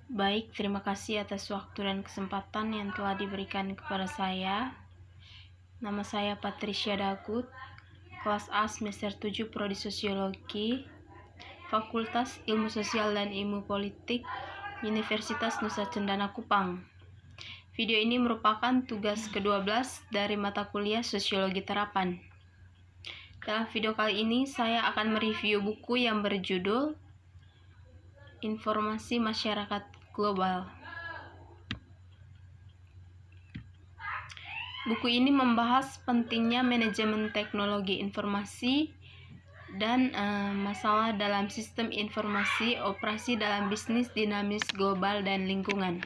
Baik, terima kasih atas waktu dan kesempatan yang telah diberikan kepada saya. Nama saya Patricia Dagut, kelas A semester 7 Prodi Sosiologi, Fakultas Ilmu Sosial dan Ilmu Politik, Universitas Nusa Cendana Kupang. Video ini merupakan tugas ke-12 dari mata kuliah Sosiologi Terapan. Dalam video kali ini, saya akan mereview buku yang berjudul Informasi Masyarakat Global. Buku ini membahas pentingnya manajemen teknologi informasi dan masalah dalam sistem informasi, operasi dalam bisnis dinamis global dan lingkungan.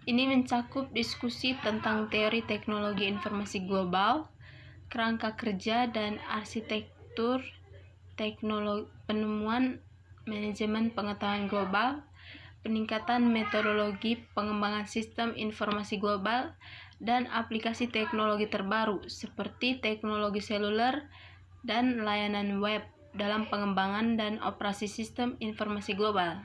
Ini mencakup diskusi tentang teori teknologi informasi global, kerangka kerja dan arsitektur teknologi, penemuan manajemen pengetahuan global, peningkatan metodologi pengembangan sistem informasi global, dan aplikasi teknologi terbaru seperti teknologi seluler dan layanan web dalam pengembangan dan operasi sistem informasi global.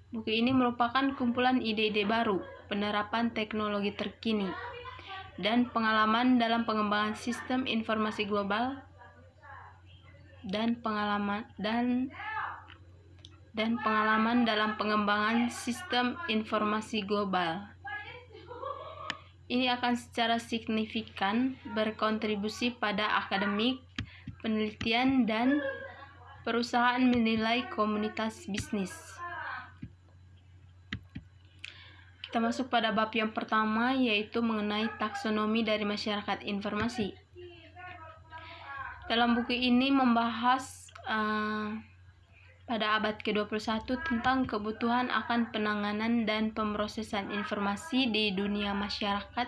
Buku ini merupakan kumpulan ide-ide baru, penerapan teknologi terkini, dan pengalaman dalam pengembangan sistem informasi global dan pengalaman dalam pengembangan sistem informasi global. Ini akan secara signifikan berkontribusi pada akademik, penelitian, dan perusahaan menilai komunitas bisnis. Kita masuk pada bab yang pertama, yaitu mengenai taksonomi dari masyarakat informasi. Dalam buku ini membahas pada abad ke-21 tentang kebutuhan akan penanganan dan pemrosesan informasi di dunia masyarakat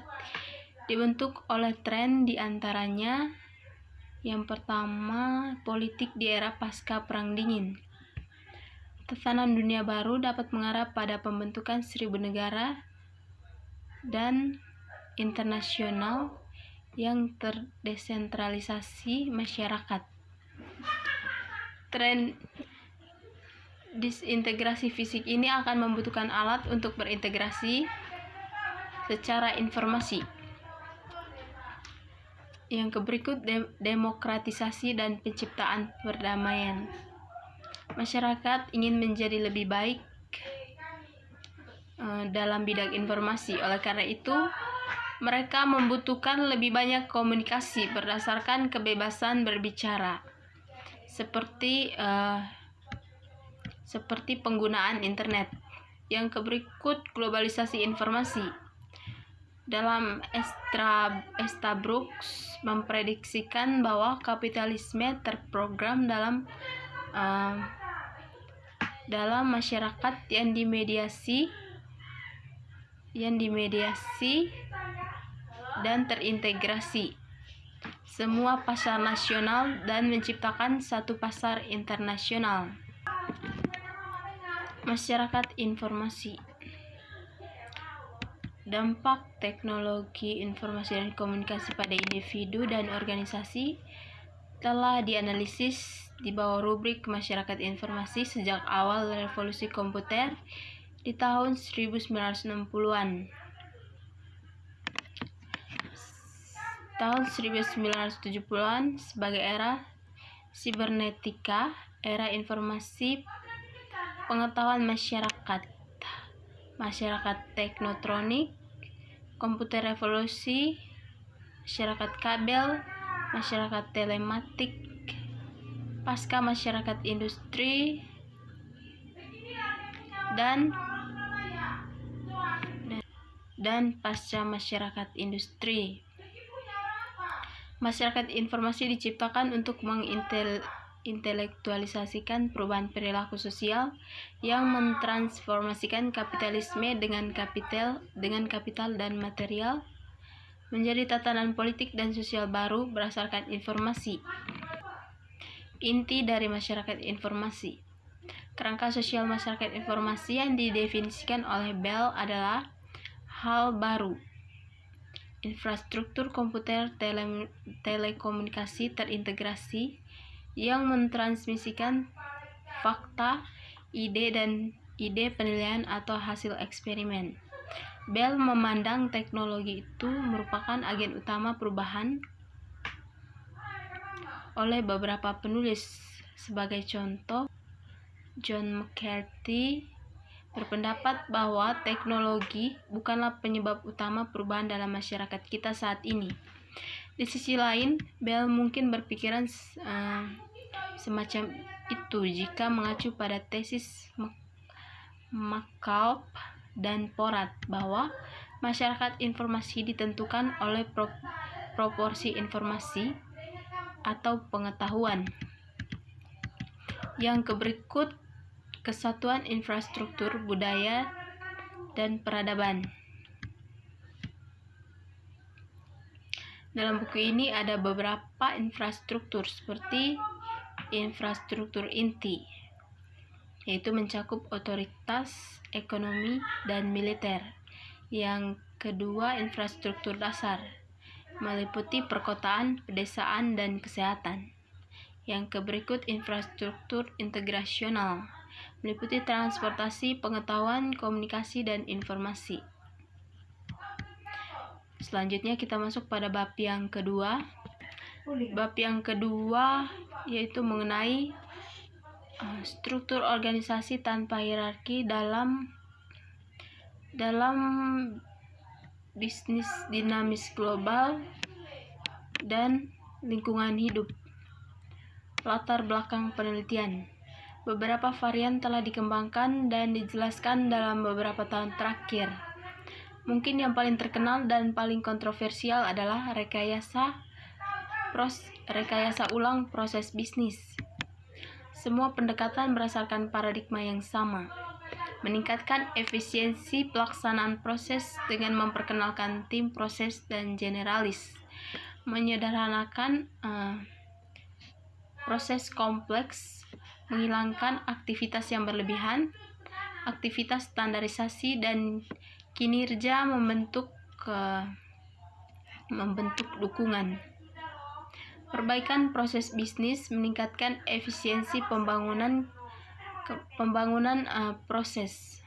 dibentuk oleh tren diantaranya yang pertama, politik di era pasca Perang Dingin. Tatanan dunia baru dapat mengarah pada pembentukan 1000 negara dan internasional yang terdesentralisasi masyarakat. Tren disintegrasi fisik ini akan membutuhkan alat untuk berintegrasi secara informasi. Yang berikut, demokratisasi dan penciptaan perdamaian. Masyarakat ingin menjadi lebih baik dalam bidang informasi. Oleh karena itu, mereka membutuhkan lebih banyak komunikasi berdasarkan kebebasan berbicara, seperti penggunaan internet. Yang berikut, globalisasi informasi. Dalam Estabrooks memprediksikan bahwa kapitalisme terprogram dalam masyarakat yang dimediasi dan terintegrasi semua pasar nasional dan menciptakan satu pasar internasional. Masyarakat informasi. Dampak teknologi informasi dan komunikasi pada individu dan organisasi telah dianalisis di bawah rubrik masyarakat informasi sejak awal revolusi komputer di tahun 1960-an. Tahun 1970-an sebagai era sibernetika, era informasi pengetahuan masyarakat teknotronik, komputer revolusi, masyarakat kabel, masyarakat telematik, pasca masyarakat industri, dan pasca masyarakat industri. Masyarakat informasi diciptakan untuk intelektualisasikan perubahan perilaku sosial yang mentransformasikan kapitalisme dengan kapital dan material menjadi tatanan politik dan sosial baru berdasarkan informasi. Inti dari masyarakat informasi. Kerangka sosial masyarakat informasi yang didefinisikan oleh Bell adalah hal baru. Infrastruktur komputer telekomunikasi terintegrasi yang mentransmisikan fakta, ide penilaian atau hasil eksperimen. Bell memandang teknologi itu merupakan agen utama perubahan oleh beberapa penulis. Sebagai contoh, John McCarthy berpendapat bahwa teknologi bukanlah penyebab utama perubahan dalam masyarakat kita saat ini. Di sisi lain, Bell mungkin berpikiran semacam itu jika mengacu pada tesis McCulloch dan Porat bahwa masyarakat informasi ditentukan oleh proporsi informasi atau pengetahuan. Yang berikut kesatuan infrastruktur budaya dan peradaban. Dalam buku ini ada beberapa infrastruktur seperti infrastruktur inti, yaitu mencakup otoritas, ekonomi, dan militer. Yang kedua, infrastruktur dasar, meliputi perkotaan, pedesaan, dan kesehatan. Yang berikut infrastruktur integrasional, meliputi transportasi, pengetahuan, komunikasi, dan informasi. Selanjutnya kita masuk pada bab yang kedua. Bab yang kedua yaitu mengenai struktur organisasi tanpa hierarki dalam bisnis dinamis global dan lingkungan hidup. Latar belakang penelitian. Beberapa varian telah dikembangkan dan dijelaskan dalam beberapa tahun terakhir. Mungkin yang paling terkenal dan paling kontroversial adalah rekayasa ulang proses bisnis. Semua pendekatan berdasarkan paradigma yang sama, meningkatkan efisiensi pelaksanaan proses dengan memperkenalkan tim proses dan generalis, menyederhanakan proses kompleks, menghilangkan aktivitas yang berlebihan, aktivitas standarisasi, dan kinerja membentuk dukungan. Perbaikan proses bisnis, meningkatkan efisiensi pembangunan proses.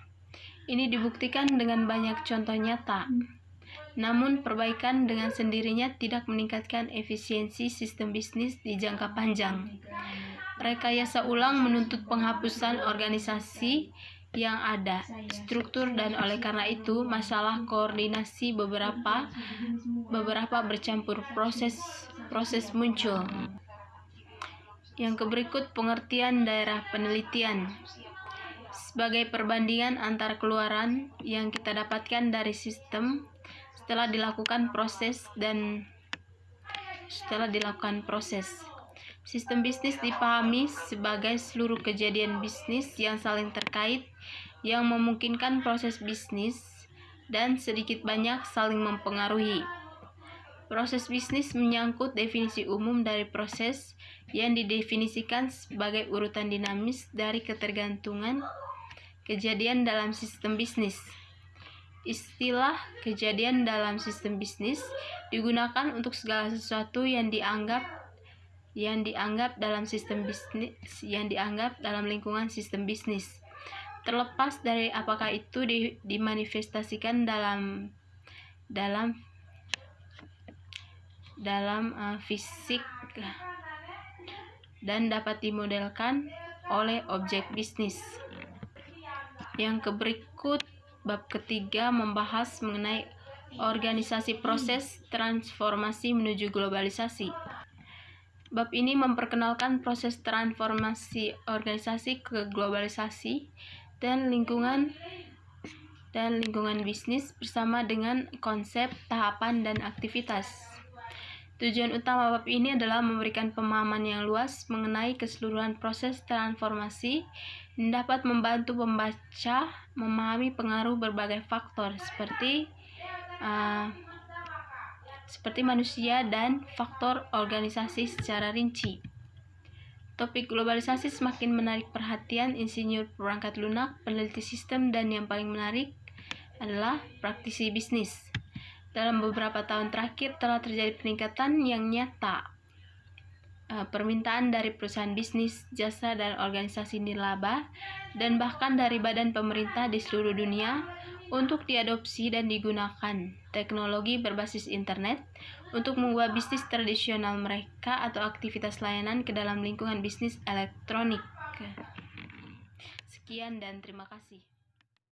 Ini dibuktikan dengan banyak contoh nyata. Namun, perbaikan dengan sendirinya tidak meningkatkan efisiensi sistem bisnis di jangka panjang. Rekayasa ulang menuntut penghapusan organisasi yang ada, struktur, dan oleh karena itu masalah koordinasi beberapa bercampur proses muncul. Yang berikut pengertian daerah penelitian sebagai perbandingan antara keluaran yang kita dapatkan dari sistem setelah dilakukan proses. Sistem bisnis dipahami sebagai seluruh kejadian bisnis yang saling terkait, yang memungkinkan proses bisnis dan sedikit banyak saling mempengaruhi. Proses bisnis menyangkut definisi umum dari proses yang didefinisikan sebagai urutan dinamis dari ketergantungan kejadian dalam sistem bisnis. Istilah kejadian dalam sistem bisnis digunakan untuk segala sesuatu yang dianggap dalam sistem bisnis, yang dianggap dalam lingkungan sistem bisnis, terlepas dari apakah itu dimanifestasikan dalam fisik dan dapat dimodelkan oleh objek bisnis. Yang berikut bab ketiga membahas mengenai organisasi proses transformasi menuju globalisasi. Bab ini memperkenalkan proses transformasi organisasi ke globalisasi dan lingkungan bisnis bersama dengan konsep, tahapan, dan aktivitas. Tujuan utama bab ini adalah memberikan pemahaman yang luas mengenai keseluruhan proses transformasi dan dapat membantu pembaca memahami pengaruh berbagai faktor seperti manusia dan faktor organisasi secara rinci. Topik globalisasi semakin menarik perhatian insinyur perangkat lunak, peneliti sistem, dan yang paling menarik adalah praktisi bisnis. Dalam beberapa tahun terakhir telah terjadi peningkatan yang nyata permintaan dari perusahaan bisnis, jasa, dan organisasi nirlaba, dan bahkan dari badan pemerintah di seluruh dunia untuk diadopsi dan digunakan teknologi berbasis internet untuk mengubah bisnis tradisional mereka atau aktivitas layanan ke dalam lingkungan bisnis elektronik. Sekian dan terima kasih.